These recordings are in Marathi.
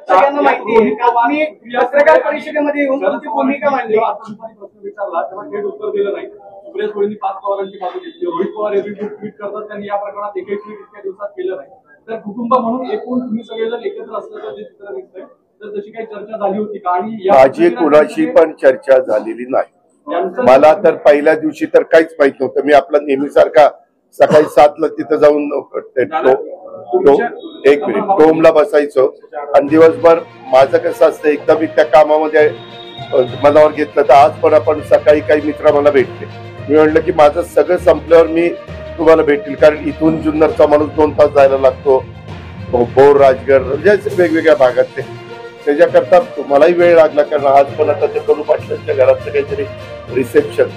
सगळ्यांना माहिती आहे का तुम्ही पत्रकार परिषदेमध्ये येऊन तुमची भूमिका मांडली, प्रश्न विचारला तेव्हा थेट उत्तर दिलं नाही. सुप्रिया सुळेंनी पार्थ पवारांची बाजू घेतली. रोहित पवार एव्हरी ट्विट करतात, त्यांनी या प्रकरणात एकही ट्विट इतक्या दिवसात केलं नाही. तर कुटुंब म्हणून एकूण तुम्ही सगळेजण एकत्र असल्याचं जे चित्र दिसतंय, तर तशी काही चर्चा झाली होती का? आणि माझी कुणाशी पण चर्चा झालेली नाही. मला तर पहिल्या दिवशी तर काहीच माहित नव्हतं. मी आपला नेहमीसारखा सकाळी 7ला तिथं जाऊन एक मिनिट टोमला बसायचो आणि दिवसभर माझं कसं असतं, एकदा मी त्या कामामध्ये मनावर घेतलं तर आज पण आपण सकाळी काही मित्र मला भेटले. मी म्हणलं की माझं सगळं संपल्यावर मी तुम्हाला भेटेल, कारण इथून जुन्नरचा माणूस 2 तास जायला लागतो, भोर राजगड म्हणजे वेगवेगळ्या भागातले. त्याच्याकरता मलाही वेळ लागला, कारण आज पण आता ते करू पाटलांच्या घरातलं काहीतरी रिसेप्शन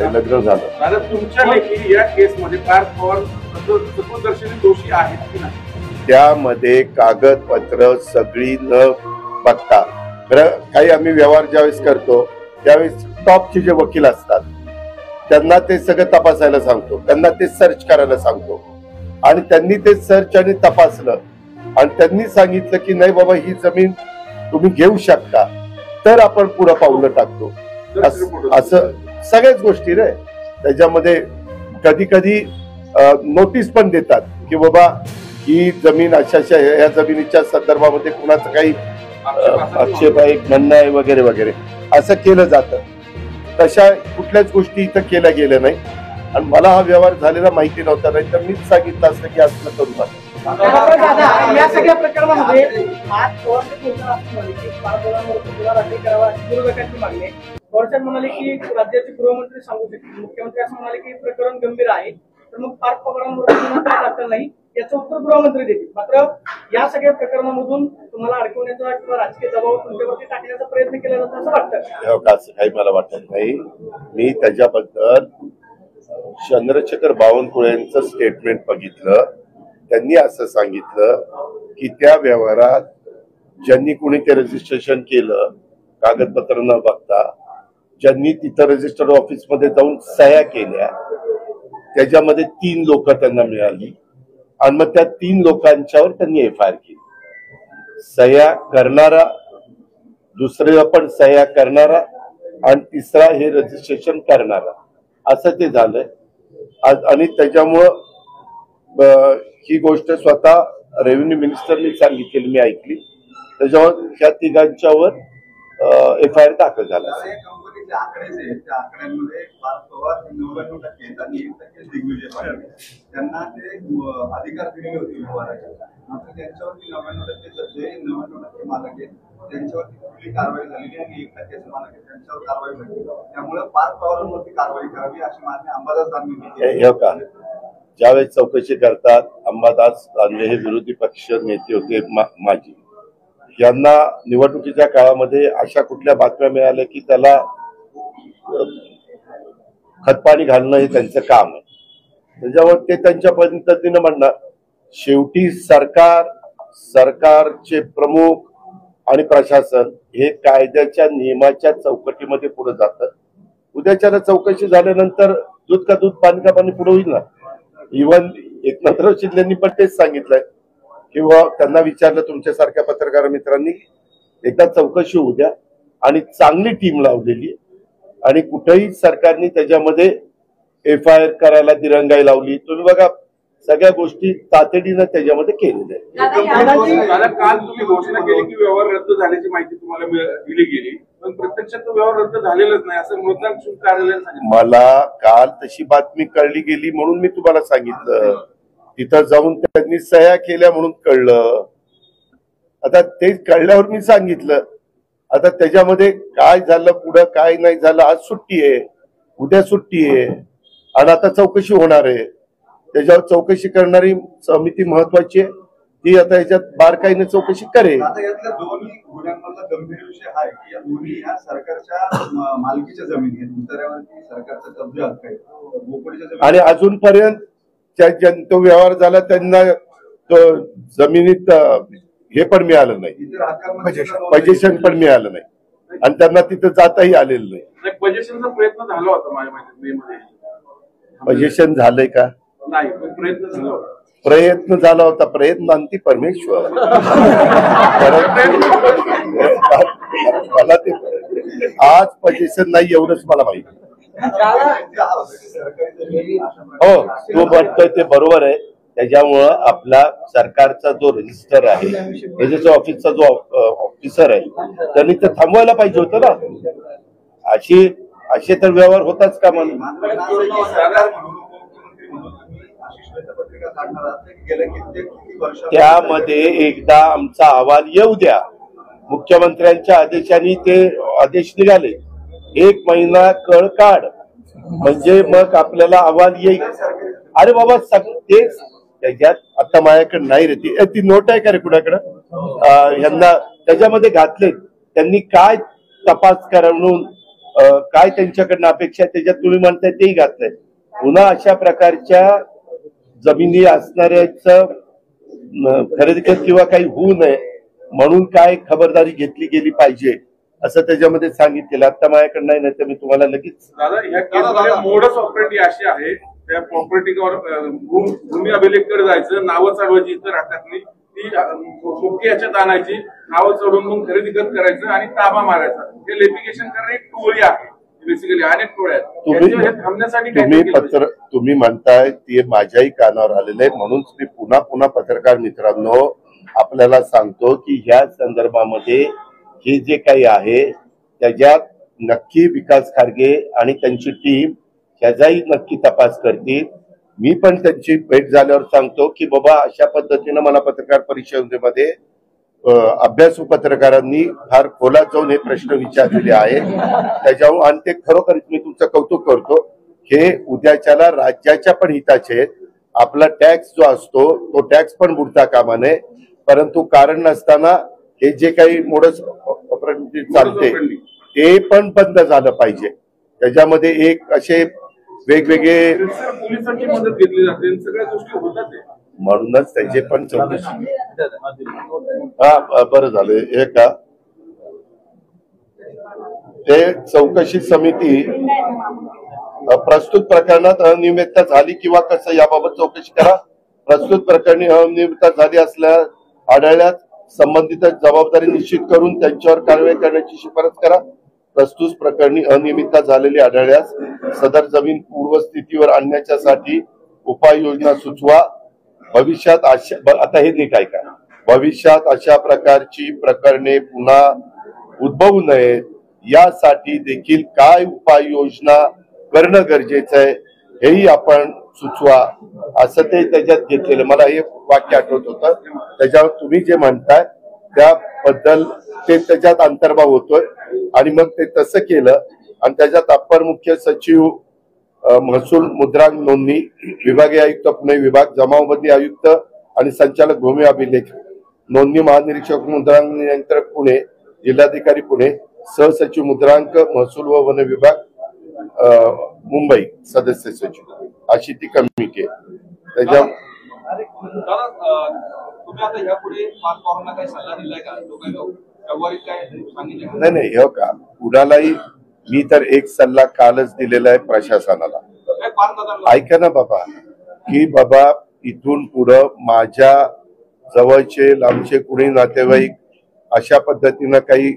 लग्न झालं. तुमच्या लेखी या केसमध्ये पार्थ पवार सत्वदर्शनी दोषी आहेत की नाही? त्यामध्ये कागदपत्र सगळी न बघता, काही आम्ही व्यवहार ज्यावेळेस करतो त्यावेळेस टॉपचे जे वकील असतात त्यांना ते सगळं तपासायला सांगतो, त्यांना ते सर्च करायला सांगतो. आणि त्यांनी ते सर्च आणि तपासलं आणि त्यांनी सांगितलं की नाही बाबा ही जमीन तुम्ही घेऊ शकता, तर आपण पुढे पावलं टाकतो. असं सगळ्याच गोष्टी रे. त्याच्यामध्ये कधी कधी नोटीस पण देतात की बाबा ही जमीन अशा या जमिनीच्या संदर्भामध्ये कुणाचं काही आक्षेप आहे, म्हणणं आहे वगैरे वगैरे असं केलं जातं. तशा कुठल्याच गोष्टी इथं केल्या गेल्या नाही आणि मला हा व्यवहार झालेला माहिती नव्हता, नाही तर मीच सांगितलं असतं की असं करू नका. या सगळ्या प्रकरणामध्ये वर्षात म्हणाले की राज्याचे गृहमंत्री सांगू शकतील, मुख्यमंत्री असं म्हणाले की प्रकरण गंभीर आहे, तर मग पार्थ पवारांवर काय दाखल नाही याचं उत्तर गृहमंत्री देतील. मात्र या सगळ्या प्रकरणामधून तुम्हाला अडकवण्याचा किंवा राजकीय दबाव तुमच्यावरती टाकण्याचा प्रयत्न केला जातो असं वाटतं? असं काही मला वाटत नाही. मी त्याच्याबद्दल चंद्रशेखर बावनकुळे यांचं स्टेटमेंट बघितलं. त्यांनी असं सांगितलं की त्या व्यवहारात ज्यांनी कुणी ते रजिस्ट्रेशन केलं कागदपत्र न बघता, ज्यांनी तिथं रजिस्टर्ड ऑफिसमध्ये जाऊन सह्या केल्या, त्याच्यामध्ये 3 लोक त्यांना मिळाली आणि मग त्या 3 लोकांच्यावर त्यांनी FIR केली. सह्या करणारा, दुसऱ्याला पण सह्या करणारा आणि तिसरा हे रजिस्ट्रेशन करणारा, असं ते झालंय. आणि त्याच्यामुळं ही गोष्ट स्वतः रेव्हेन्यू मिनिस्टरनी सांगितलेली मी ऐकली. त्याच्यावर ह्या 3घांच्यावर FIR दाखल झाला. आकडे जे त्या आकड्यांमध्ये पार्थ पवार 99% आणि 1% दिग्विजय पाटील त्यांना ते अधिकार दिलेले होते व्यवहाराचे. मात्र त्यांच्यावरती 99% जे 99% मालक आहेत त्यांच्यावरती कुठली कारवाई झालेली आणि 1% मालक आहेत त्यांच्यावर कारवाई झाली. त्यामुळे पार्थ पवारांवरती कारवाई करावी अशी मागणी अंबादास दानवे केली. ज्यावेळेस चौकशी करतात, अंबादास दानवे हे विरोधी पक्ष नेते होते माजी, यांना निवडणुकीच्या काळामध्ये अशा कुठल्या बातम्या मिळाल्या की त्याला खतपाणी घालणं हे त्यांचं काम आहे. त्याच्यावर ते त्यांच्या पद्धतीनं म्हणणार. शेवटी सरकारचे प्रमुख आणि प्रशासन हे कायद्याच्या नियमाच्या चौकटीमध्ये पुढे जातं. उद्याच्याला चौकशी झाल्यानंतर दूध का दूध पाणी का पाणी पुढे होईल ना. इव्हन एकनाथराव शिंदेंनी पण तेच सांगितलंय किंवा त्यांना विचारलं तुमच्यासारख्या पत्रकार मित्रांनी, एकदा चौकशी होऊ द्या आणि चांगली टीम लावलेली आणि कुठेही सरकारने त्याच्यामध्ये FIR करायला दिरंगाई लावली. तुम्ही बघा सगळ्या गोष्टी तातडीनं त्याच्यामध्ये केलेल्या आहेत. काल तुम्ही घोषणा केली की व्यवहार रद्द झाल्याची माहिती तुम्हाला दिली गेली, पण प्रत्यक्षात तो व्यवहार रद्द झालेलाच नाही असं मतदान शुल्क कार्यालयाने सांगितलं. मला काल तशी बातमी कळली गेली म्हणून मी तुम्हाला सांगितलं. तिथं जाऊन त्यांनी सह्या केल्या म्हणून कळलं. आता ते कळल्यावर मी सांगितलं. आता त्याच्यामध्ये काय झालं पुढं काय नाही झालं, आज सुट्टी आहे, उद्या सुट्टी आहे आणि आता चौकशी होणार आहे. त्याच्यावर चौकशी करणारी समिती महत्वाची आहे, ती आता याच्यात बारकाईने चौकशी करेल. आता यातल्या दोन्ही गुन्ह्यांमधला गंभीर विषय हा आहे की या दोन्ही ह्या सरकारच्या मालकीच्या जमिनी आहेत, दुसऱ्यावरती सरकारचा कब्जा हक्क आहे आणि अजूनपर्यंत तो व्यवहार झाला त्यांना जमिनीत हे पण मिळालं नाही, पोझिशन पण मिळालं नाही आणि त्यांना तिथं जाताही आलेलं नाही. पजेशनचा प्रयत्न झाला होता माझ्या माहिती मे मध्ये. पजेशन झालंय का? नाही, पण प्रयत्न झाला होता. प्रयत्न झाला होता. प्रयत्न अंती परमेश्वर. मला ते आज पजेशन नाही एवढंच मला माहिती. हो, तू म्हणतोय ते बरोबर आहे. त्याच्यामुळं आपला सरकारचा जो रजिस्टर आहे, त्याच्या ऑफिसचा जो ऑफिसर आहे, त्यांनी ते थांबवायला पाहिजे होतं ना. असे तर व्यवहार होताच का म्हणून. त्यामध्ये एकदा आमचा अहवाल येऊ द्या. मुख्यमंत्र्यांच्या आदेशाने ते आदेश निघाले. 1 महिना कळ काढ म्हणजे मग आपल्याला अहवाल येईल. अरे बाबा ते त्याच्यात आता माझ्याकडे नाही रे ती नोट आहे का रे कुणाकडं यांना त्याच्यामध्ये घातले. त्यांनी काय तपास करून काय त्यांच्याकडनं अपेक्षा त्याच्यात तुम्ही म्हणताय तेही घातलंय. पुन्हा अशा प्रकारच्या जमिनी असणाऱ्याच खरेदी किंवा काही होऊ नये म्हणून काय खबरदारी घेतली गेली पाहिजे असं त्याच्यामध्ये सांगितलेलं. आता माझ्याकडे नाही तर मी तुम्हाला लगेच. दादा, ह्या केसमध्ये मोडस ऑपरेंडी अशी आहे, त्या प्रॉपर्टीवर भूमी अभिलेखकडे जायचं, नावं चढवायची इतर राहतात ती मुख्य याच्यात आणायची, नावं चढवून मग खरेदी करायचं आणि ताबा मारायचा. हे लिटिगेशन करणं एक टोळी आहे बेसिकली. अनेक टोळ्या आहेत थांबण्यासाठी. तुम्ही म्हणताय ते माझ्याही कानावर आलेलं आहे. म्हणून मी पुन्हा पुन्हा पत्रकार मित्रांनो आपल्याला सांगतो की ह्या संदर्भामध्ये हे जे काही आहे त्याच्यात नक्की विकास खारगे आणि त्यांची टीम ह्याचाही नक्की तपास करतील. मी पण त्यांची भेट झाल्यावर सांगतो की बाबा अशा पद्धतीनं मला पत्रकार परिषदेमध्ये अभ्यासू पत्रकारांनी फार खोलात जाऊन हे प्रश्न विचारलेले आहे. त्याच्यावर आणि ते खरोखरच मी तुमचं कौतुक करतो. हे उद्याच्याला राज्याच्या पण हिताचे आहेत. आपला टॅक्स जो असतो तो टॅक्स पण बुडता कामा नये. परंतु कारण नसताना हे जे काही मोडस चालते ते पण बंद झालं पाहिजे. त्याच्यामध्ये एक असे वेगवेगळे पोलिसांची मदत घेतली जाते, सगळ्या गोष्टी होतात म्हणूनच त्याचे पण चौकशी. हा बरं झालं हे का ते चौकशी समिती प्रस्तुत प्रकरणात अनियमितता झाली किंवा कसं याबाबत चौकशी करा. प्रस्तुत प्रकरणी अनियमितता झाली असल्यास आढळल्यास संबंधित जबाबदारी निश्चित करून त्यांच्यावर कारवाई करण्याची शिफारस करा. प्रस्तुत प्रकरणी अनियमितता झालेली आढळल्यास सदर जमीन पूर्वस्थितीवर आणण्यासाठी उपाययोजना सुचवा. भविष्यात आता हे नीट आहे का, भविष्यात अशा प्रकारची प्रकरणे पुन्हा उद्भवू नयेत यासाठी देखील काय उपाययोजना करणं गरजेचं आहे हेही आपण सुचवा असं ते त्याच्यात घेतलेलं. मला हे वाक्य आठवत होतं. त्याच्यावर तुम्ही जे म्हणताय त्याबद्दल ते त्याच्यात अंतर्भाव होतोय आणि मग ते तसं केलं आणि त्याच्यात अप्पर मुख्य सचिव महसूल मुद्रांक नोंदणी विभागीय आयुक्त पुणे विभाग, जमावबंदी आयुक्त आणि संचालक भूमी अभिलेख नोंदणी महानिरीक्षक मुद्रांक नियंत्रक पुणे, जिल्हाधिकारी पुणे, सहसचिव मुद्रांक महसूल व वन विभाग मुंबई, सदस्य सचिव अशी ती कमिटी आहे. त्याच्या तुम्ही आता यापुढे पारपावरांना काही सल्ला दिलाय का? नाही हो का कुणालाही मी तर एक सल्ला कालच दिलेला आहे प्रशासनाला. ऐका ना बाबा की बाबा इथून पुढं माझ्या जवळचे लांबचे कुणी नातेवाईक अशा पद्धतीनं काही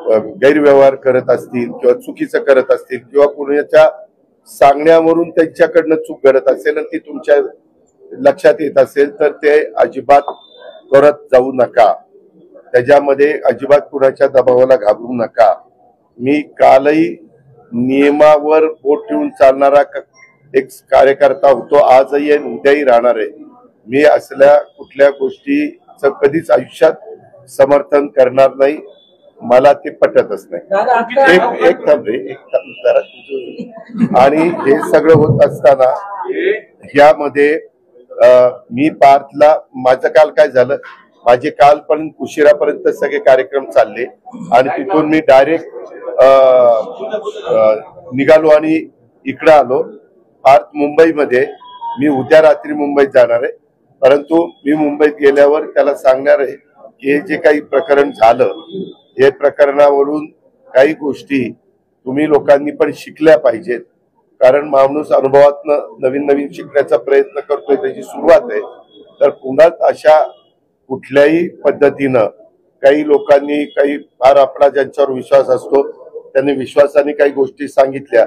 गैरव्यवहार करत असतील किंवा चुकीचं करत असतील किंवा कुणाच्या सांगण्यावरून त्यांच्याकडनं चूक घडत असेल आणि ती तुमच्या लक्षात येत असेल तर ते अजिबात करत जाऊ नका. त्याच्यामध्ये अजिबात कुणाच्या दबावाला घाबरू नका. मी कालही नियमावर बोट ठेवून चालणारा एक कार्यकर्ता होतो, आजही आणि उद्याही राहणार आहे. मी असल्या कुठल्या गोष्टीचं कधीच आयुष्यात समर्थन करणार नाही. मला ते पटतच नाही. एक जरा आणि हे सगळं होत असताना ह्यामध्ये मी पार्थला माझं काल काय झालं, माझे काल पण उशिरापर्यंत सगळे कार्यक्रम चालले आणि तिथून मी डायरेक्ट निघालो आणि इकडं आलो. पार्थ मुंबईमध्ये, मी उद्या रात्री मुंबईत जाणार आहे. परंतु मी मुंबईत गेल्यावर त्याला सांगणार आहे की हे जे काही प्रकरण झालं हे प्रकरणावरून काही गोष्टी तुम्ही लोकांनी पण शिकल्या पाहिजेत, कारण माणूस अनुभवातनं नवीन नवीन शिकण्याचा प्रयत्न करतोय, त्याची सुरुवात आहे. तर पुन्हा अशा कुठल्याही पद्धतीनं काही लोकांनी काही फार आपला ज्यांच्यावर विश्वास असतो त्यांनी विश्वासाने काही गोष्टी सांगितल्या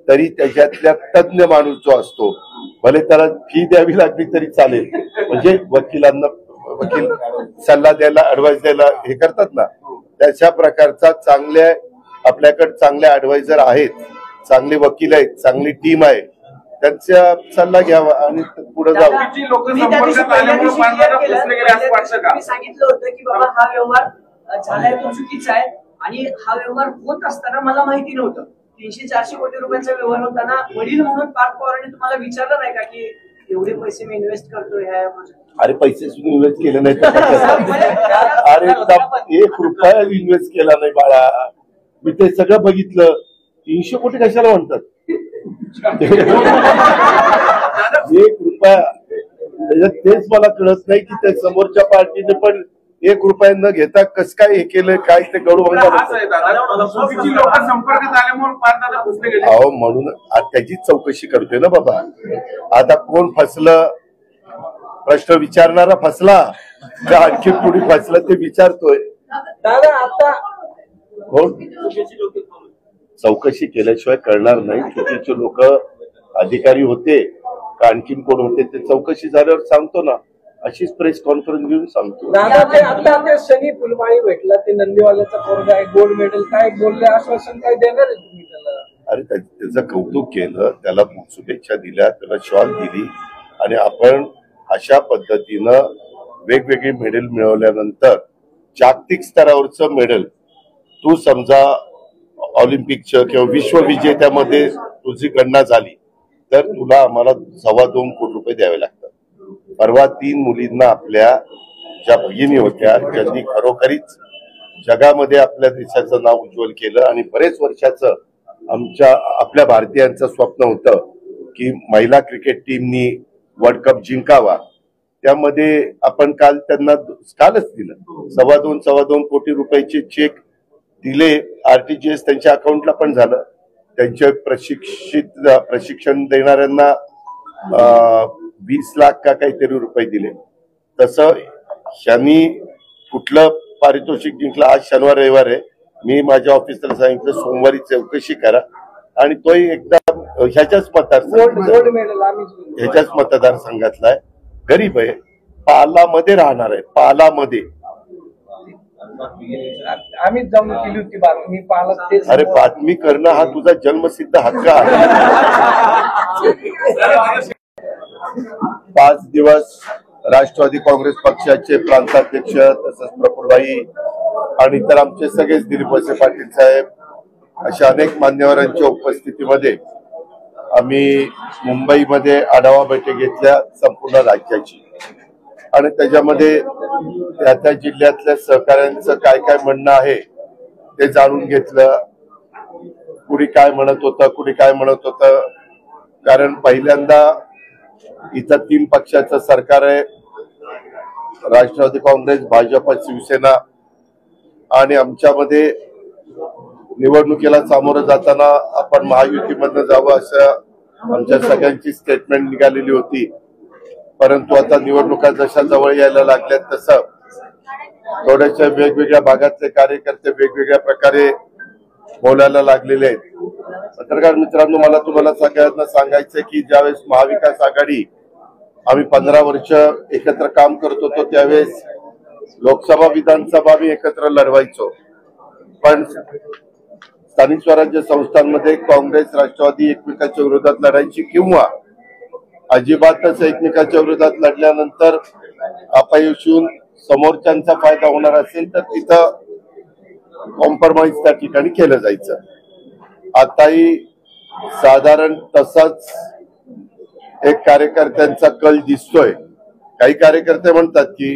तरी त्याच्यातल्या तज्ञ माणूस जो असतो, भले त्याला फी द्यावी लागली तरी चालेल, म्हणजे वकील सल्ला द्यायला, ऍडवाइस द्यायला हे करतात ना, त्याच्या प्रकारचा आपल्याकडे चांगले ऍडवायझर आहेत, चांगले वकील आहेत, चांगली टीम आहे, त्यांचा सल्ला घ्यावा आणि पुढे जावं. सांगितलं होतं की बाबा हा व्यवहार झालाय तो चुकीचा आहे आणि हा व्यवहार होत असताना मला माहिती नव्हतं. 300-400 कोटी रुपयांचा व्यवहार होताना वडील म्हणून पार्थ पवारांनी तुम्हाला विचारलं नाही का की एवढे पैसे मी इन्व्हेस्ट करतोय ह्या? अरे पैसे सुद्धा इन्व्हेस्ट केले नाही, अरे 1 रुपया इन्व्हेस्ट केला नाही बाळा, मी ते सगळं बघितलं. 300 कोटी कशाला म्हणतात? 1 रुपया, तेच मला कळत नाही की त्या समोरच्या पार्टीने पण 1 रुपया न घेता कसं काय हे केलं, काय ते गडू म्हणून त्याची चौकशी करतोय ना बाबा. आता कोण फसलं, प्रश्न विचारणारा फसला का आणखी पुढे फसलं ते विचारतोय. दादा आता हो, चौकशी केल्याशिवाय कळणार नाही चुकीचे लोक अधिकारी होते का आणखीन कोण होते ते चौकशी झाल्यावर सांगतो ना, अशीच प्रेस कॉन्फरन्स घेऊन सांगतो. दादा ते आता ते सनी फुलमाळी भेटला, ते नंदीवाल्याचा पोरगा आहे, गोल्ड मेडल, काय बोलले, आश्वासन काय देणार आहे तुम्ही त्याला? अरे त्याचं कौतुक केलं, त्याला शुभेच्छा दिल्या, त्याला शॉल दिली आणि आपण अशा पद्धतीनं वेगवेगळी मेडल मिळवल्यानंतर जागतिक स्तरावरचं मेडल, तू समजा ऑलिम्पिकचं किंवा विश्वविजेत्यामध्ये तुझी गणना झाली तर तुला आम्हाला 2.25 कोटी रुपये द्यावे लागतात. परवा 3 मुलींना आपल्या ज्या भगिनी होत्या ज्यांनी खरोखरीच जगामध्ये आपल्या देशाचं नाव उज्ज्वल केलं आणि बरेच वर्षाचं आपल्या भारतीयांचं स्वप्न होतं की महिला क्रिकेट टीमनी वर्ल्ड कप जिंकावा, त्यामध्ये आपण कालच दिलं 2.25 कोटी रुपयाचे चेक दिले. RTGS त्यांच्या अकाउंटला पण झालं. त्यांच्या प्रशिक्षण देणाऱ्यांना 20 लाख का काहीतरी रुपये दिले. तसं यांनी कुठलं पारितोषिक जिंकलं, आज शनिवार रविवार आहे, मी माझ्या ऑफिसला सांगितलं सोमवारी चौकशी करा आणि तोही एकदा ह्याच्याच मतदारसंघातला आहे, गरीब आहे, पालामध्ये राहणार आहे, पालामध्ये. आम्हीच जाऊन केली होती बातमी, पाला तेच. अरे बातमी करणं हा तुझा जन्मसिद्ध हक्क आहे. 5 दिवस राष्ट्रवादी काँग्रेस पक्षाचे प्रांताध्यक्ष तसंच प्रफुल्लभाई आणि इतर आमचे सगळेच दिलीप वळसे पाटील साहेब अशा अनेक मान्यवरांच्या उपस्थितीमध्ये आम्ही मुंबईमध्ये आढावा बैठक घेतल्या संपूर्ण राज्याची आणि त्याच्यामध्ये त्या जिल्ह्यातल्या सहकाऱ्यांचं काय काय म्हणणं आहे ते जाणून घेतलं. कुणी काय म्हणत होतं, कारण पहिल्यांदा इथं 3 पक्षाचं सरकार आहे, राष्ट्रवादी काँग्रेस, भाजप, शिवसेना, आणि आमच्यामध्ये निवडणुकीला सामोरं जाताना आपण महायुतीमधनं जावं असं आमच्या सगळ्यांची स्टेटमेंट निघालेली होती. परंतु आता निवडणुका जशा जवळ यायला लागल्यात तसं थोड्याशा वेगवेगळ्या भागातले कार्यकर्ते वेगवेगळ्या प्रकारे बोलायला लागलेले आहेत. पत्रकार मित्रांनो, मला तुम्हाला सगळ्यांना सांगायचं की ज्यावेळेस महाविकास आघाडी आम्ही 15 वर्ष एकत्र काम करत होतो त्यावेळेस लोकसभा विधानसभा आम्ही एकत्र लढवायचो, पण स्थानिक स्वराज्य संस्थांमध्ये काँग्रेस राष्ट्रवादी एकमेकांच्या विरोधात लढायची किंवा अजिबातच एकमेकांच्या विरोधात लढल्यानंतर अपयश येऊन समोरच्यांचा फायदा होणार असेल तर तिथं कॉम्प्रोमाइज त्या ठिकाणी केलं जायचं. आताही साधारण तसाच एक कार्यकर्त्यांचा कल दिसतोय. काही कार्यकर्ते म्हणतात की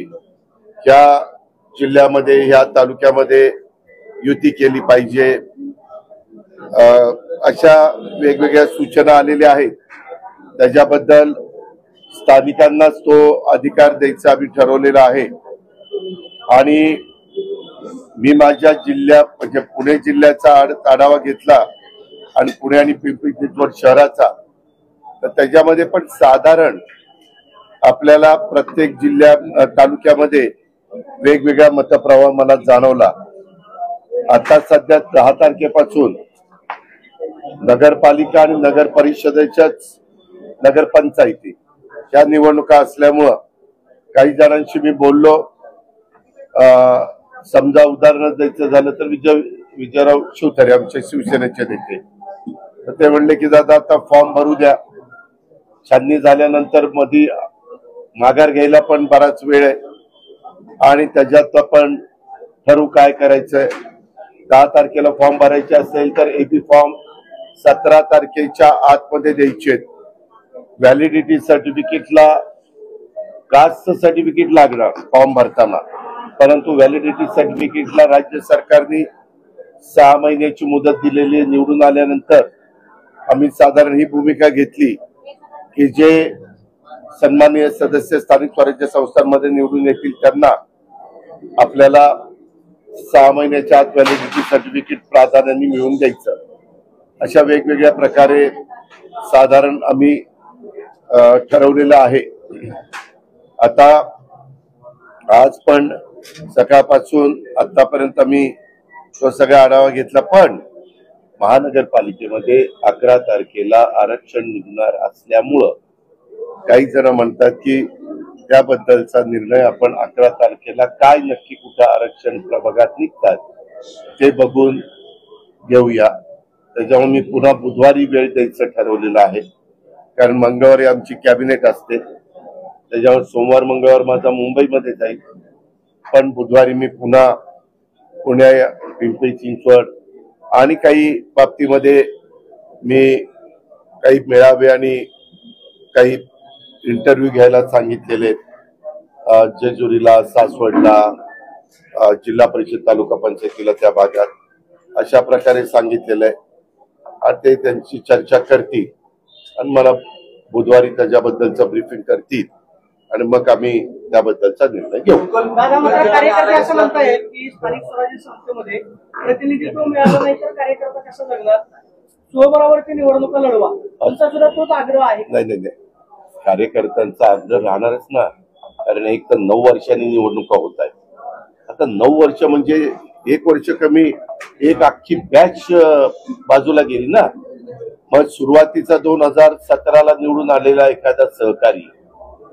ह्या जिल्ह्यामध्ये ह्या तालुक्यामध्ये युती केली पाहिजे, अशा वेगवेगळ्या सूचना आलेल्या आहेत. त्याच्याबद्दल स्थानिकांनाच तो अधिकार द्यायचा आम्ही ठरवलेला आहे आणि मी माझ्या जिल्ह्यात म्हणजे पुणे जिल्ह्याचा आढावा घेतला आणि पुणे आणि पिंपरी चिंचवड शहराचा, तर त्याच्यामध्ये पण साधारण आपल्याला प्रत्येक तालुक्यामध्ये वेगवेगळा मतप्रवाह मला जाणवला. आता सध्या 10 तारखेपासून नगरपालिका आणि नगर परिषदेच्याच नगरपंचायती ह्या निवडणुका असल्यामुळं काही जणांशी मी बोललो. समजा उदाहरण द्यायचं झालं तर विजयराव शिवतारे आमचे शिवसेनेचे नेते, तर ते म्हणले की दादा आता फॉर्म भरू द्या, छाननी झाल्यानंतर मध्ये माघार घ्यायला पण बराच वेळ आहे आणि त्याच्यात आपण ठरवू काय करायचंय. 10 तारखेला फॉर्म भरायचे असेल तर एबी फॉर्म 17 तारखेच्या आतमध्ये द्यायचे. व्हॅलिडिटी सर्टिफिकेटला कास्ट सर्टिफिकेट लागणार फॉर्म भरताना, परंतु व्हॅलिडिटी सर्टिफिकेटला राज्य सरकारने 6 महिन्याची मुदत दिलेली. निवडून आल्यानंतर आम्ही साधारण ही भूमिका घेतली की जे सन्माननीय सदस्य स्थानिक स्वराज्य संस्थांमध्ये निवडून येतील त्यांना आपल्याला 6 महिन्याच्या आत व्हॅलिडिटी सर्टिफिकेट प्राधान्याने मिळवून द्यायचं. अशा वेगवेगळ्या प्रकारे साधारण आम्ही ठरवलेलं आहे. आता आज पण सकाळपासून आतापर्यंत आम्ही तो सगळा आढावा घेतला, पण महानगरपालिकेमध्ये 11 तारखेला आरक्षण निघणार असल्यामुळं काही जण म्हणतात की त्याबद्दलचा निर्णय आपण 11 तारखेला काय नक्की कुठं आरक्षण प्रभागात निघतात ते बघून घेऊया. त्याच्यामुळे मी पुन्हा बुधवारी वेळ द्यायचं ठरवलेलं आहे, कारण मंगळवारी आमची कॅबिनेट असते. त्याच्यावर सोमवार मंगळवार माझा मुंबईमध्ये जाईल, पण बुधवारी मी पुन्हा पुण्या पिंपरी चिंचवड आणि काही बाबतीमध्ये मी काही मेळावे आणि काही इंटरव्ह्यू घ्यायला सांगितलेले. जेजुरीला, सासवडला, जिल्हा परिषद तालुका पंचायतीला त्या भागात अशा प्रकारे सांगितलेलं आहे आणि ते त्यांची चर्चा करतील आणि मला बुधवारी त्याच्याबद्दलचं ब्रीफिंग करतील आणि मग आम्ही त्याबद्दलचा निर्णय घेऊ. कार्यकर्ते असं म्हणतायत की स्थानिक स्वराज्य संस्थेमध्ये प्रतिनिधित्व मिळालं नाही तर कार्यकर्ता कसं जगणार, स्वबळावरती निवडणुका लढवा, तुमचा सुद्धा तोच आग्रह आहे. नाही, कार्यकर्त्यांचा आग्रह राहणारच ना, कारण एक तर 9 वर्षांनी निवडणुका होत आहेत. आता 9 वर्ष म्हणजे 1 वर्ष कमी, एक अख्खी बॅच बाजूला गेली ना. मग सुरुवातीचा 2017ला निवडून आलेला एखादा सहकारी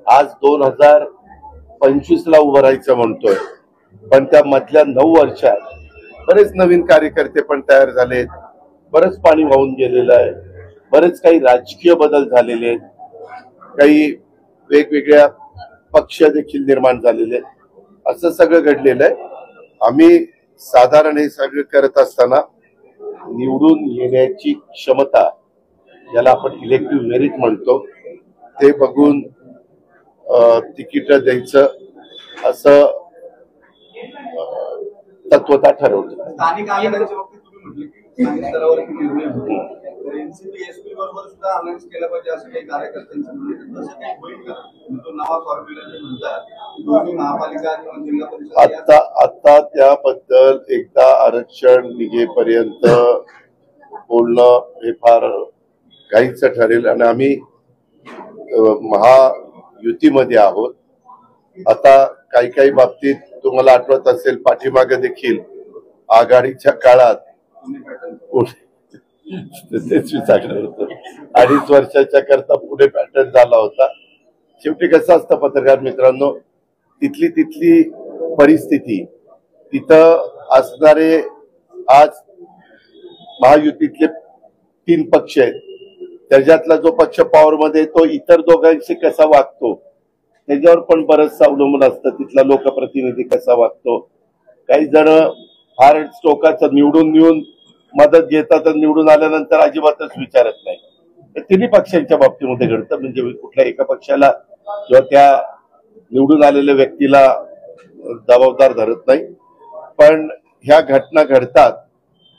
आज 2025ला उभं राहायचं म्हणतोय, पण त्या मधल्या 9 वर्षात बरेच नवीन कार्यकर्ते पण तयार झालेत, बरंच पाणी वाहून गेलेलं आहे, बरेच काही राजकीय बदल झालेले आहेत, काही वेगवेगळ्या पक्ष देखील निर्माण झालेले आहेत, असं सगळं घडलेलं आहे. आम्ही साधारण हे सगळं करत असताना निवडून येण्याची क्षमता, ज्याला आपण इलेक्टिव्ह मेरिट म्हणतो, ते बघून तिकीट द्यायचं असं तत्वता ठरवलं. स्थानिक आघाड्यांच्या बाबतीत तुम्ही म्हटले की स्थानिक स्तरावरती निर्णय होतो, तर एनसीपी एसपी बरोबर सुद्धा अनाउन्स केलं पाहिजे असं काही कार्यकर्त्यांचं म्हणणं, तसं काही होईल का? तो नवा फॉर्म्युला जे म्हणतात दोन्ही महापालिका किंवा जिल्हा परिषद आता त्याबद्दल एकदा आरक्षण निघेपर्यंत बोलणं हे फार काहीच ठरेल आणि आम्ही महायुतीमध्ये आहोत. आता काही बाबतीत तुम्हाला आठवत असेल पाठीमागे देखील आघाडीच्या काळात तेच विचारलं होतं, 2.5 वर्षाच्या करता पुढे पॅटर्न झाला होता. शेवटी कसं असतं पत्रकार मित्रांनो, तिथली परिस्थिती, तिथं असणारे आज महायुतीतले 3 पक्ष आहेत, त्याच्यातला जो पक्ष पॉवरमध्ये तो इतर दोघांशी कसा वागतो त्याच्यावर पण बरंच अवलंबून असतं. तिथला लोकप्रतिनिधी कसा वागतो. काही जण फार टोकाचं निवडून येऊन मदत घेतात आणि निवडून आल्यानंतर अजिबातच विचारत नाही. तर तिन्ही पक्षांच्या बाबतीमध्ये घडतं, म्हणजे कुठल्या एका पक्षाला किंवा त्या निवडून आलेल्या व्यक्तीला जबाबदार धरत नाही. पण ह्या घटना घडतात,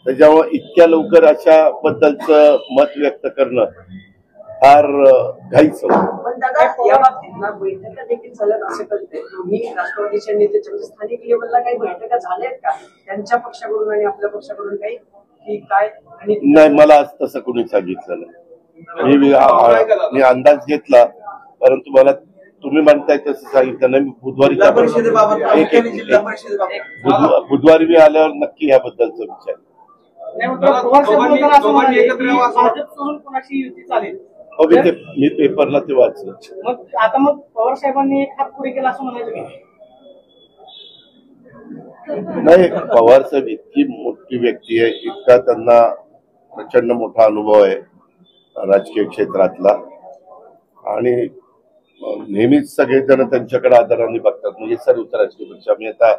त्याच्यामुळे इतक्या लवकर अशा बद्दलचं मत व्यक्त करणं फार घाईचं. पण दादा या बाबतीत ना बैठका देखील झाल्यात असं कळतंय. तुम्ही राष्ट्रवादीच्या नेत्याच्या स्थानिक लेवलला काही बैठका झाल्यात का त्यांच्या पक्षाकडून आणि आपल्या पक्षाकडून काही? की काय? आणि नाही, मला आज तसं कोणी सांगितलं नाही. मी अंदाज घेतला, परंतु मला तुम्ही म्हणताय तसं सांगितलं नाही. मी बुधवारी मी आल्यावर नक्की याबद्दलचा विचार. नाही, मात्र पवार साहेब बोलताना असं म्हणाले की भाजप सोडून कोणाशी युती चालेल. हो, मी पेपरला ते वाचलं. मग पवार साहेबांनी एक हात पुढे केला असं म्हणायचं की नाही, पवार साहेब इतकी मोठी व्यक्ती आहे, इतका त्यांना प्रचंड मोठा अनुभव आहे राजकीय क्षेत्रातला, आणि नेहमीच सगळेजण त्यांच्याकडे आदराने बघतात. म्हणजे सर्वच राजकीय पक्ष. आम्ही आता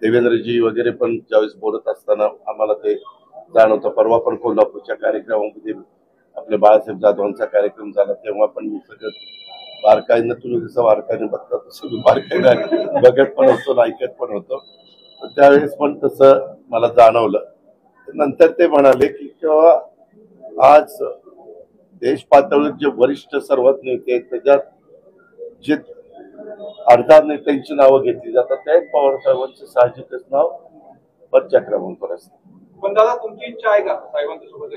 देवेंद्रजी वगैरे पण ज्यावेळेस बोलत असताना आम्हाला ते जाणवतं. परवा पण कोल्हापूरच्या कार्यक्रमामध्ये आपल्या बाळासाहेब जाधवांचा कार्यक्रम झाला, तेव्हा पण मी सगळं बारकाईनं, तुम्ही जसं बारकाईने बघता तसं मी बारकाईने बघत पण होतो, ऐकत पण होतो. त्यावेळेस पण तसं मला जाणवलं. नंतर ते म्हणाले की आज देश पातळीवर जे वरिष्ठ सर्वात नेते आहेत त्याच्यात जे अर्धा नेत्यांची नावं घेतली जातात त्या पवार साहेबांचं साहजिकच नाव वरच्या क्रमांकावर असतं. पण दादा, तुमची इच्छा आहे का साहेबांच्या सोबत?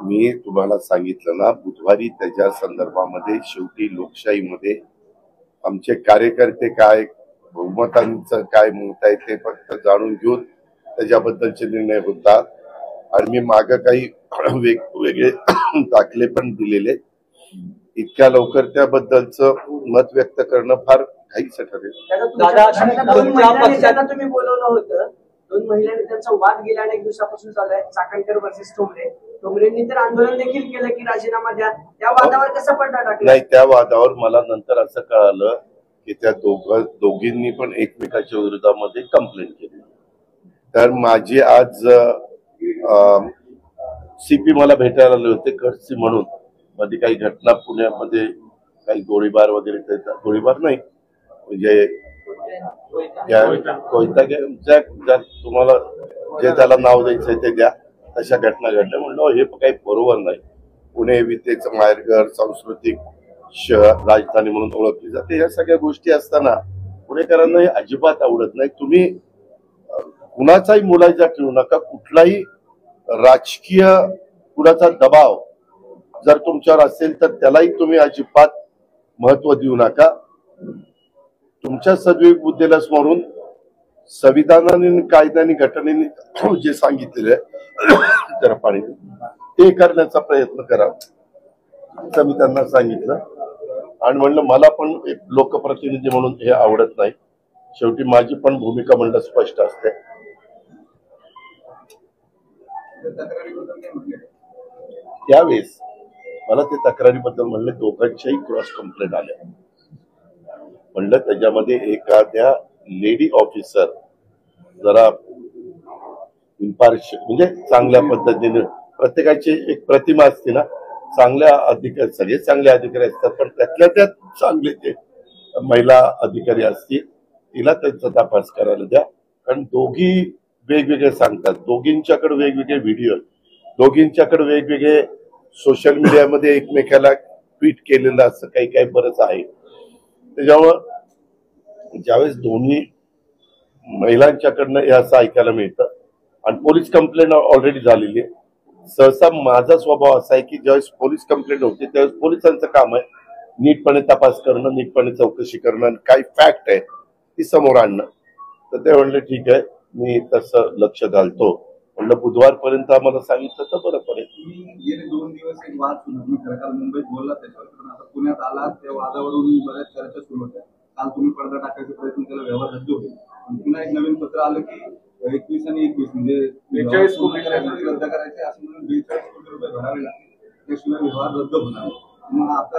मी तुम्हाला सांगितलं ना, बुधवारी त्याच्या संदर्भामध्ये शेवटी लोकशाहीमध्ये आमचे कार्यकर्ते काय, बहुमतांचं काय मत आहे ते फक्त जाणून घेऊन त्याच्याबद्दलचे निर्णय होतात. आणि मी मागं काही वेगवेगळे दाखले पण दिलेले. इतक्या लवकर त्याबद्दलचं मत व्यक्त करणं फार घाईचं ठरेल. तुम्ही बोलवलं होतं, 2 महिला नेत्यांचा वाद गेल्या अनेक दिवसापासून चालू आहे, चाकणकर वर्सेस टोंबरेंनी तर आंदोलन देखील केलं की राजीनामा द्या. त्या वादावर कसं पडदा टाकला? नाही, त्या वादावर मला नंतर असं कळालं की त्या दोघींनी पण एकमेकाच्या विरोधामध्ये कंप्लेंट केली. तर माझी आज सीपी मला भेटायला आले होते, खडसे म्हणून. मध्ये काही घटना पुण्यामध्ये काही गोळीबार वगैरे, गोळीबार नाही म्हणजे तुम्हाला जे त्याला नाव द्यायचंय ते द्या, तशा घटना घडल्या. म्हणलं हे काही बरोबर नाही. पुणे विद्येचं माहेरघर, सांस्कृतिक शहर, राजधानी म्हणून ओळखली जाते. या सगळ्या गोष्टी असताना पुणेकरांना हे अजिबात आवडत नाही. तुम्ही कुणाचाही मुलायचा ठेवू नका. कुठलाही राजकीय कुणाचा दबाव जर तुमच्यावर असेल तर त्यालाही तुम्ही अजिबात महत्व देऊ नका. तुमच्या सद्विवेक बुद्धीला स्मरून संविधानाने, कायद्याने, घटनेने जे सांगितलेलं आहे जरा पाणी ते करण्याचा प्रयत्न करा, असं मी त्यांना सांगितलं. आणि म्हणलं मला पण एक लोकप्रतिनिधी म्हणून हे आवडत नाही. शेवटी माझी पण भूमिका म्हणलं स्पष्ट असते. त्यावेळेस मला ते तक्रारीबद्दल म्हणले, दोघांच्याही क्रॉस कंप्लेंट आल्या. म्हणलं त्याच्यामध्ये एखाद्या लेडी ऑफिसर जरा इम्पार्शियल, म्हणजे चांगल्या पद्धतीने, प्रत्येकाची एक प्रतिमा असते ना, चांगल्या अधिकारी, सगळे चांगले अधिकारी असतात, पण त्यातल्या त्यात चांगले ते महिला अधिकारी असतील, तिला त्यांचा तपास करायला द्या. कारण दोघी वेगवेगळे सांगतात, दोघींच्याकडे वेगवेगळे व्हिडिओ, दोघींच्याकडे वेगवेगळे सोशल मीडियामध्ये एकमेकाला ट्विट केलेलं असं काही काही बरंच आहे. त्याच्यामुळं ज्यावेळेस दोन्ही महिलांच्याकडनं हे असं ऐकायला मिळतं आणि पोलीस कंप्लेंट ऑलरेडी झालेली आहे. सहसा माझा स्वभाव असा आहे की ज्यावेळेस पोलीस कंप्लेंट होते त्यावेळेस पोलिसांचं काम आहे नीटपणे तपास करणं, नीटपणे चौकशी करणं आणि काही फॅक्ट आहे ती समोर आणणं. तर ते म्हणले ठीक आहे, मी तसं लक्ष घालतो. म्हणलं बुधवारपर्यंत आम्हाला सांगितलं तर बरं पडेल. गेले 2 दिवस एक वाद सुरू काल मुंबईत बोलला त्याच्यावर, पण आता पुण्यात आला त्या वादावरून बऱ्याच चर्चा सुरू होत्या. काल तुम्ही पडदा टाकायचा प्रयत्न केला, व्यवहार रद्द होईल. पण पुन्हा एक नवीन पत्र आलं की 21 आणि 21 म्हणजे 42 कोटी रद्द करायचे असं म्हणून 42 कोटी रुपये भरावे लागतील, त्याशिवाय व्यवहार रद्द होणार. मग आता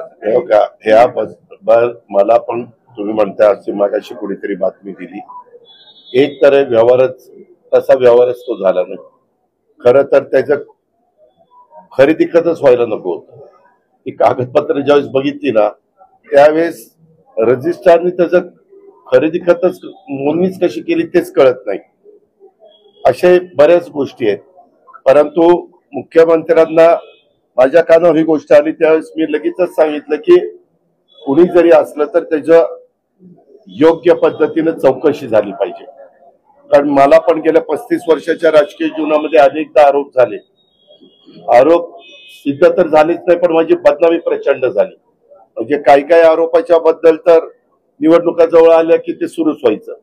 मला पण तुम्ही म्हणता अशी मागाशी कुणीतरी बातमी दिली. एक तर व्यवहारच तसा व्यवहारच तो झाला नाही. खरं तर त्याचं खरेदी खतच व्हायला नको होतं. ती कागदपत्र ज्यावेळेस बघितली ना त्यावेळेस रजिस्ट्रारने त्याचं खरेदी खतच नोंदणीच कशी केली तेच कळत नाही. अशा बऱ्याच गोष्टी आहेत. परंतु मुख्यमंत्र्यांना माझ्या कानावर ही गोष्ट आली त्यावेळेस मी लगेचच सांगितलं की कुणी जरी असलं तर त्याच्या योग्य पद्धतीने चौकशी झाली पाहिजे. कारण मला पण गेल्या 35 वर्षाच्या राजकीय जीवनामध्ये अनेकदा आरोप झाले. आरोप सिद्ध तर झालेच नाही, पण माझी बदनामी प्रचंड झाली. म्हणजे काही आरोपाच्या बद्दल तर निवडणुका जवळ आल्या की ते सुरूच व्हायचं,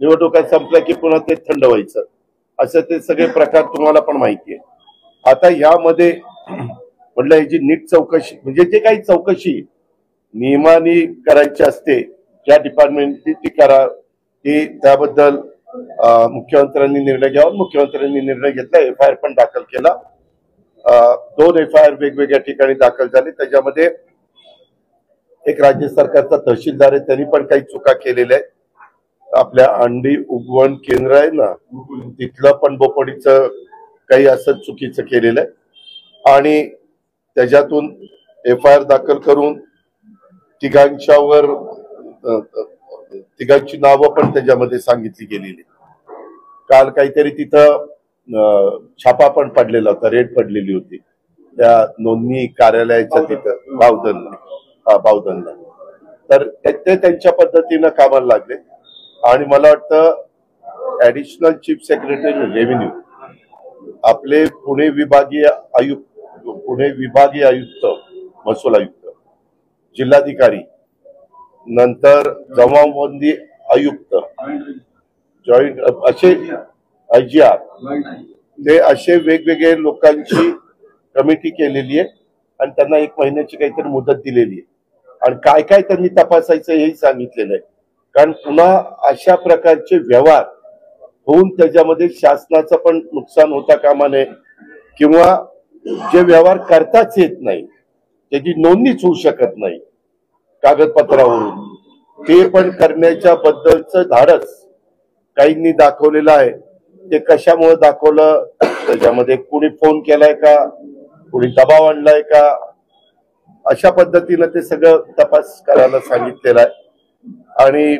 निवडणुका संपल्या की पुन्हा ते थंड व्हायचं, असं ते सगळे प्रकार तुम्हाला पण माहिती आहे. आता यामध्ये म्हटलं याची नीट चौकशी, म्हणजे जे काही चौकशी नियमाने करायची असते ज्या डिपार्टमेंटची ती करा, ती त्याबद्दल मुख्यमंत्र्यांनी निर्णय घ्यावा. मुख्यमंत्र्यांनी निर्णय घेतला, FIR पण दाखल केला. 2 FIR वेगवेगळ्या ठिकाणी दाखल झाले. त्याच्यामध्ये एक राज्य सरकारचा तहसीलदार आहे, त्यांनी पण काही चुका केलेल्या आहेत. आपल्या अंडी उगवण केंद्र आहे ना, तिथलं पण बोपडीचं काही असं चुकीचं केलेलं आहे आणि त्याच्यातून FIR दाखल करून तिघांची नावं पण त्याच्यामध्ये सांगितली गेलेली. काल काहीतरी तिथं छापा पण पडलेला होता, रेड पडलेली होती त्या नोंदणी कार्यालयाच्या तिथं बावधनला. तर ते त्यांच्या पद्धतीनं कामाला लागले आणि मला वाटतं ऍडिशनल चीफ सेक्रेटरी रेव्हेन्यू आपले पुणे विभागीय आयुक्त, महसूल आयुक्त, जिल्हाधिकारी, नंतर जमावबंदी आयुक्त, जॉईंट असे IGR, ते असे वेगवेगळे लोकांची कमिटी केलेली आहे आणि त्यांना 1 महिन्याची काहीतरी मुदत दिलेली आहे आणि काय त्यांनी तपासायचं हेही सांगितलेलं आहे. कारण पुन्हा अशा प्रकारचे व्यवहार होऊन त्याच्यामध्ये शासनाचं पण नुकसान होता कामा नये किंवा जे व्यवहार करताच येत नाही, त्याची नोंदणीच होऊ शकत नाही कागदपत्रावरून, ते पण करण्याच्या बद्दलचं धाडस काहींनी दाखवलेलं आहे. ते कशामुळे दाखवलं, त्याच्यामध्ये कुणी फोन केलाय का, कुणी दबाव आणलाय का, अशा पद्धतीनं ते सगळं तपास करायला सांगितलेलं आहे आणि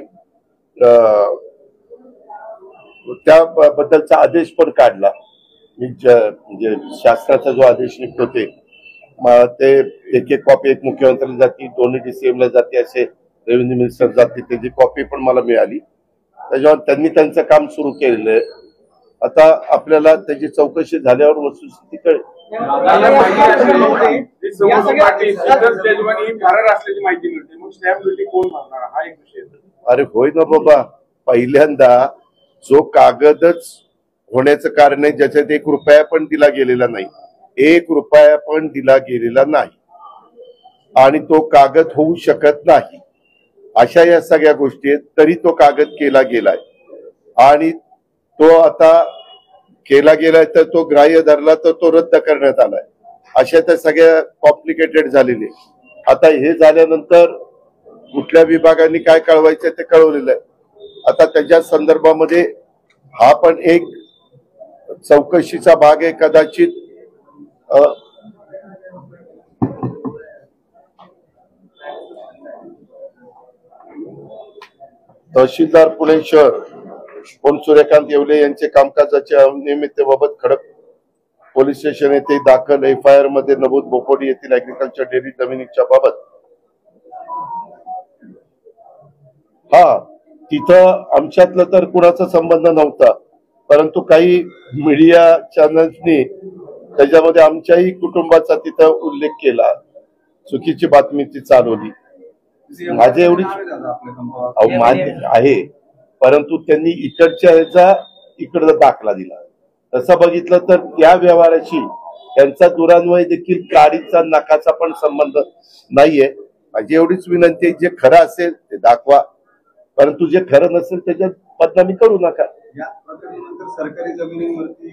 त्याबद्दलचा आदेश पण काढला. म्हणजे शासनाचा जो आदेश निघतो ते एक कॉपी, एक मुख्यमंत्र्याला जाती, 2 DCM ला जाते, असे रेव्हेन्यू मिनिस्टर जाते, त्याची कॉपी पण मला मिळाली. त्याच्यावर त्यांनी त्यांचं काम सुरू केलेलं आहे. आता आपल्याला त्याची चौकशी झाल्यावर वस्तुस्थिती कळेल. अरे होय ना बाबा, पहिल्यांदा जो कागदच होण्याचं कारण आहे ज्याच्यात 1 रुपया पण दिला गेलेला नाही, 1 रुपया पण दिला गेलेला नाही आणि तो कागद होऊ शकत नाही, अशा या सगळ्या गोष्टी आहेत. तरी तो कागद केला गेलाय आणि तो आता केला गेलाय तर तो ग्राह्य धरला तर तो रद्द करण्यात आलाय. अशा त्या सगळ्या कॉम्प्लिकेटेड झालेले. आता हे झाल्यानंतर कुठल्या विभागांनी काय कळवायचं ते कळवलेलं आहे. आता त्याच्या संदर्भामध्ये हा पण एक चौकशीचा भाग आहे. कदाचित तहसीलदार पुणे शहर कोण सूर्यकांत येवले यांचे कामकाजाच्या अनियमिततेबाबत खडक पोलीस स्टेशन येथे दाखल FIR मध्ये नमूद बोपोडी येथील ऍग्रिकल्चर डेअरी जमिनीच्या बाबत तिथं आमच्यातलं तर कुणाचा संबंध नव्हता, परंतु काही मीडिया चॅनल्सनी त्याच्यामध्ये आमच्याही कुटुंबाचा तिथं उल्लेख केला, चुकीची बातमी ती चालवली. माझे एवढी मान्य आहे, परंतु त्यांनी इकडच्या ह्याचा इकडचा दाखला दिला. तसं बघितलं तर त्या व्यवहाराशी त्यांचा दुरान्वय देखील काडीचा नकाचा पण संबंध नाहीये. माझी एवढीच विनंती आहे, जे खरं असेल ते दाखवा, परंतु जे खरं नसेल त्याच्यात बदनामी करू नका. या प्रकरणानंतर सरकारी जमिनीवरती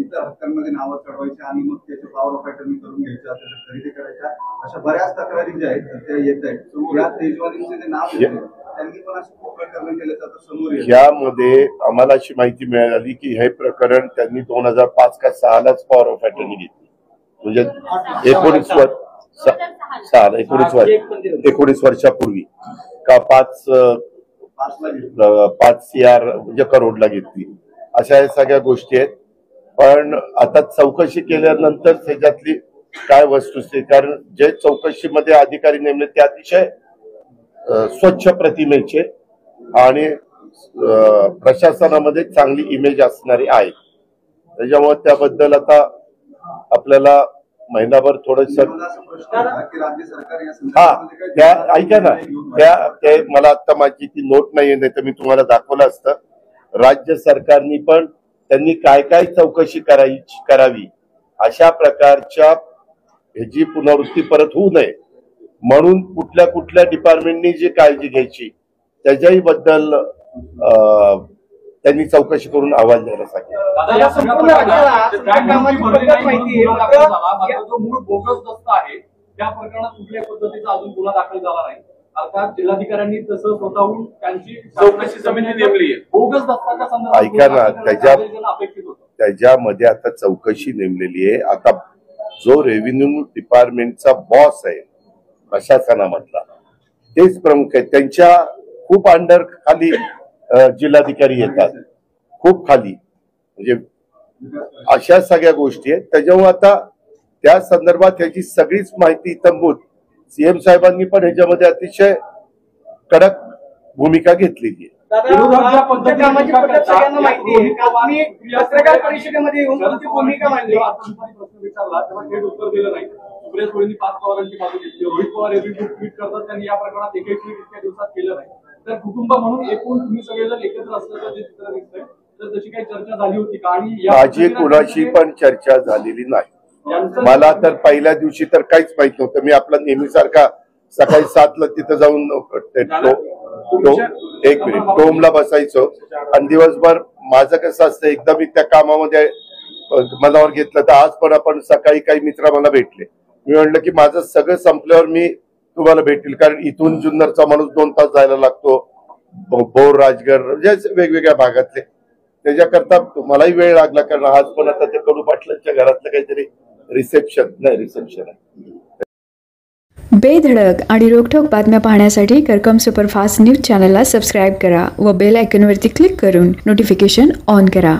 इतर हक्कांमध्ये नावं चढवायची आणि मग त्याचे पॉवर ऑफ अटर्नी करून घ्यायचं, आपल्याला खरेदी करायच्या, अशा बऱ्याच तक्रारी ज्या आहेत त्या येत आहेत. या तेजवानीचे जे नाव येते त्यांनी पण असं खूप प्रकरण केल्याचं आता समोर येतं. यामध्ये आम्हाला अशी माहिती मिळाली की हे प्रकरण त्यांनी 2005 का 2006लाच पॉवर ऑफ अटर्नी घेतली, म्हणजे 19 वर्षापूर्वी का 5 CR म्हणजे करोडला घेतली. अशा या सगळ्या गोष्टी आहेत. पण आता चौकशी केल्यानंतर त्याच्यातली काय वस्तुस्थिती, कारण जे चौकशीमध्ये अधिकारी नेमले ते अतिशय स्वच्छ प्रतिमेचे आणि प्रशासनामध्ये चांगली इमेज असणारी आहे. त्याच्यामुळे त्याबद्दल आता आपल्याला महिनाभर थोडस मला असा प्रश्न होता की राज्य सरकार या हा संदर्भामध्ये काही त्या धोरण ऐका ना घेऊन बाहेर ते मला आता माझी ती नोट नाहीये, नाही तर मी तुम्हाला दाखवलं असतं. राज्य सरकारनी पण त्यांनी काय काय चौकशी करावी अशा प्रकारच्या ह्याची पुनरावृत्ती परत होऊ नये म्हणून कुठल्या कुठल्या डिपार्टमेंटनी जी काळजी घ्यायची त्याच्याही बद्दल त्यांनी चौकशी करून अहवाल द्यायला सांगितलं. आता या सगळ्या संपूर्ण राज्याला प्रकरणात तुमच्या बँक कामाची नोटची भरली पद्धत नाही म्हणून माहिती आहे. गुन्हा दाखल मात्र झाला. मात्र जो मूळ बोगस दस्ता आहे त्या प्रकरणात कुठल्याही पद्धतीचा अजून गुन्हा दाखल झाला नाही. अर्थात जिल्हाधिकाऱ्यांनी तसं स्वतःहून त्यांची चौकशी समिती नेमली आहे. बोगस दस्ताच्या संदर्भात ऐका ना, गुन्हा दाखल करण्याचं अपेक्षित होतं. त्याच्यामध्ये आता चौकशी नेमलेली आहे. आता जो रेव्हेन्यू डिपार्टमेंटचा बॉस आहे प्रशासनामधला तेच प्रमुख आहे. त्यांच्या खूप अंडर खाली जिल्हाधिकारी येतात, खूप खाली, म्हणजे अशा सगळ्या गोष्टी आहेत. त्याच्यामुळे आता त्या संदर्भात त्याची सगळीच माहिती इत्थंभूत सीएम साहेबांनी पण ह्याच्यामध्ये अतिशय कडक भूमिका घेतलेली आहे. दादा, तुमच्या कामाची पद्धत सगळ्यांना माहिती आहे. काल तुम्ही पत्रकार परिषदेमध्ये येऊन तुमची भूमिका मांडली. प्रश्न विचारला तेव्हा थेट उत्तर दिलं नाही. सुप्रिया सुळेंनी पार्थ पवारांची बाजू घेतली. रोहित पवार एरवी ट्विट करतात, त्यांनी या प्रकरणात एकही ट्विट इतक्या दिवसात केलं नाही. तर कुटुंब म्हणून एकूण तुम्ही सगळेजण एकत्र असल्याचं जे चित्र दिसतंय तर तशी काही चर्चा झाली होती का? आणि माझी कुणाशी पण चर्चा झालेली नाही. मला तर पहिल्या दिवशी तर काहीच माहित नव्हतं. मी आपला नेहमीसारखा सकाळी 7ला तिथं जाऊन एक मिनिट टोमला बसायचो आणि दिवसभर माझं कसं असतं, एकदा मी त्या कामामध्ये मनावर घेतलं तर आज पण आपण सकाळी काही मित्र मला भेटले. मी म्हणलं की माझं सगळं संपल्यावर मी तुम्हाला भेटेल, कारण इथून जुन्नरचा माणूस 2 तास जायला लागतो, भोर राजगड म्हणजे वेगवेगळ्या भागातले. त्याच्याकरता मलाही वेळ लागला, कारण आज पण आता ते कडू पाटलांच्या घरातलं काहीतरी रिसेप्शन आहे. बेधडक आणि रोखठोक बातम्या पाहण्यासाठी करकम सुपरफास्ट न्यूज चॅनलला सबस्क्राईब करा व बेल आयकॉनवरती क्लिक करून नोटिफिकेशन ऑन करा.